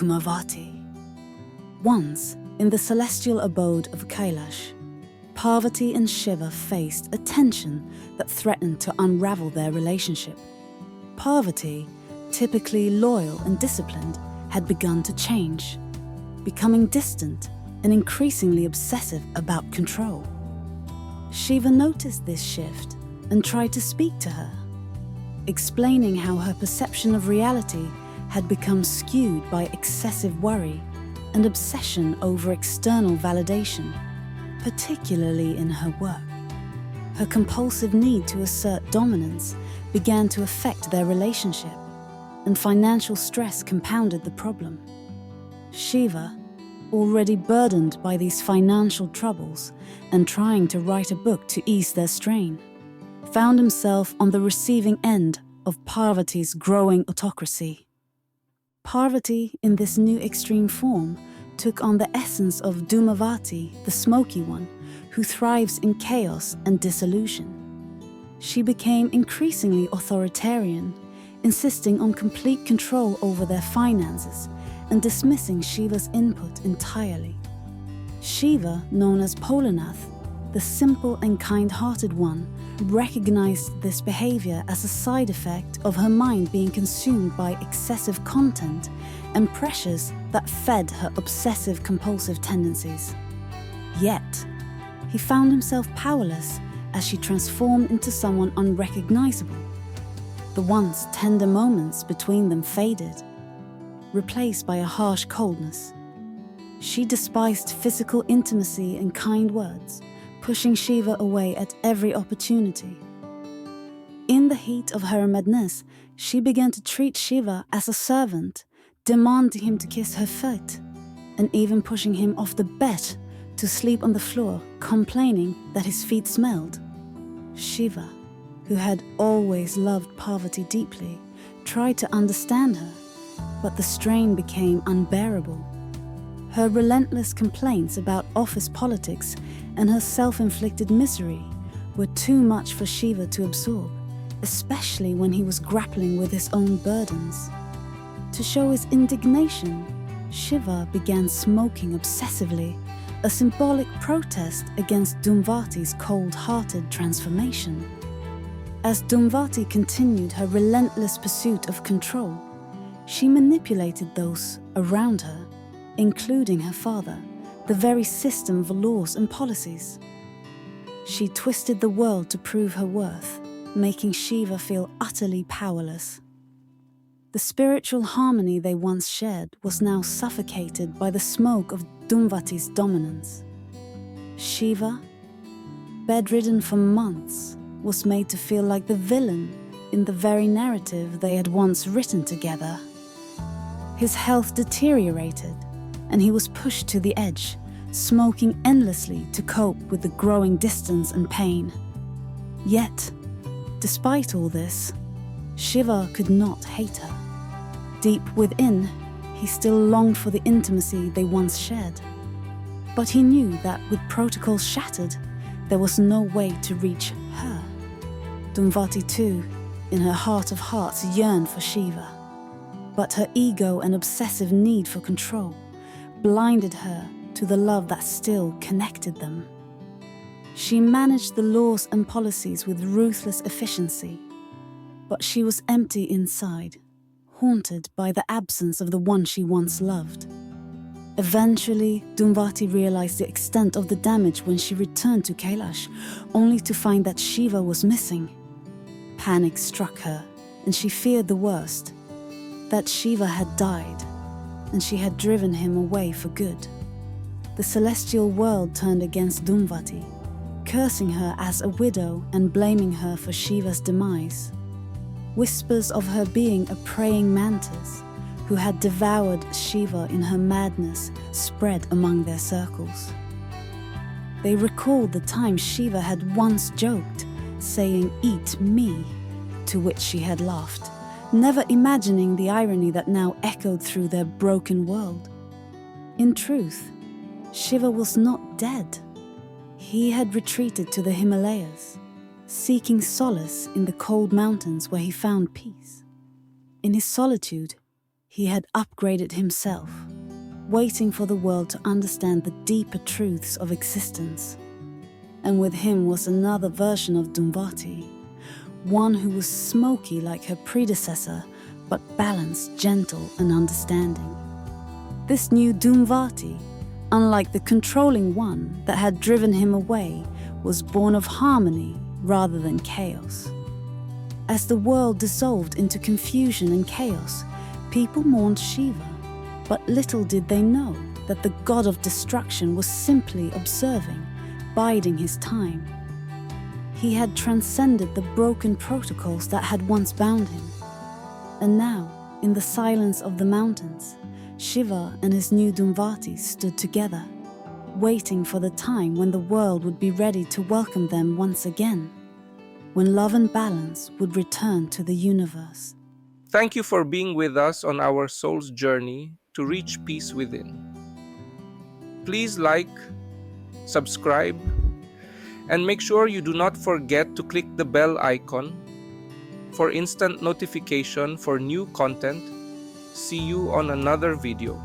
Dhumavati. Once, in the celestial abode of Kailash, Parvati and Shiva faced a tension that threatened to unravel their relationship. Parvati, typically loyal and disciplined, had begun to change, becoming distant and increasingly obsessive about control. Shiva noticed this shift and tried to speak to her, explaining how her perception of reality had become skewed by excessive worry and obsession over external validation, particularly in her work. Her compulsive need to assert dominance began to affect their relationship, and financial stress compounded the problem. Shiva, already burdened by these financial troubles and trying to write a book to ease their strain, found himself on the receiving end of Parvati's growing autocracy. Parvati, in this new extreme form, took on the essence of Dhumavati, the smoky one, who thrives in chaos and dissolution. She became increasingly authoritarian, insisting on complete control over their finances and dismissing Shiva's input entirely. Shiva, known as Polanath, the simple and kind-hearted one, recognized this behavior as a side effect of her mind being consumed by excessive content and pressures that fed her obsessive-compulsive tendencies. Yet, he found himself powerless as she transformed into someone unrecognizable. The once tender moments between them faded, replaced by a harsh coldness. She despised physical intimacy and kind words, pushing Shiva away at every opportunity. In the heat of her madness, she began to treat Shiva as a servant, demanding him to kiss her feet, and even pushing him off the bed to sleep on the floor, complaining that his feet smelled. Shiva, who had always loved Parvati deeply, tried to understand her, but the strain became unbearable. Her relentless complaints about office politics and her self-inflicted misery were too much for Shiva to absorb, especially when he was grappling with his own burdens. To show his indignation, Shiva began smoking obsessively, a symbolic protest against Dhumavati's cold-hearted transformation. As Dhumavati continued her relentless pursuit of control, she manipulated those around her, including her father, the very system of laws and policies. She twisted the world to prove her worth, making Shiva feel utterly powerless. The spiritual harmony they once shared was now suffocated by the smoke of Dhumavati's dominance. Shiva, bedridden for months, was made to feel like the villain in the very narrative they had once written together. His health deteriorated, and he was pushed to the edge, smoking endlessly to cope with the growing distance and pain. Yet, despite all this, Shiva could not hate her. Deep within, he still longed for the intimacy they once shared. But he knew that with protocols shattered, there was no way to reach her. Dhumavati too, in her heart of hearts, yearned for Shiva. But her ego and obsessive need for control blinded her to the love that still connected them. She managed the laws and policies with ruthless efficiency, but she was empty inside, haunted by the absence of the one she once loved. Eventually, Dhumavati realized the extent of the damage when she returned to Kailash, only to find that Shiva was missing. Panic struck her, and she feared the worst, that Shiva had died, and she had driven him away for good. The celestial world turned against Dhumavati, cursing her as a widow and blaming her for Shiva's demise. Whispers of her being a praying mantis who had devoured Shiva in her madness spread among their circles. They recalled the time Shiva had once joked, saying, "Eat me," to which she had laughed, never imagining the irony that now echoed through their broken world. In truth, Shiva was not dead. He had retreated to the Himalayas, seeking solace in the cold mountains where he found peace. In his solitude, he had upgraded himself, waiting for the world to understand the deeper truths of existence. And with him was another version of Dhumavati, one who was smoky like her predecessor, but balanced, gentle, and understanding. This new Dhumavati, unlike the controlling one that had driven him away, was born of harmony rather than chaos. As the world dissolved into confusion and chaos, people mourned Shiva, but little did they know that the god of destruction was simply observing, biding his time. He had transcended the broken protocols that had once bound him. And now, in the silence of the mountains, Shiva and his new Dhumavati stood together, waiting for the time when the world would be ready to welcome them once again, when love and balance would return to the universe. Thank you for being with us on our soul's journey to reach peace within. Please like, subscribe, and make sure you do not forget to click the bell icon for instant notification for new content. See you on another video.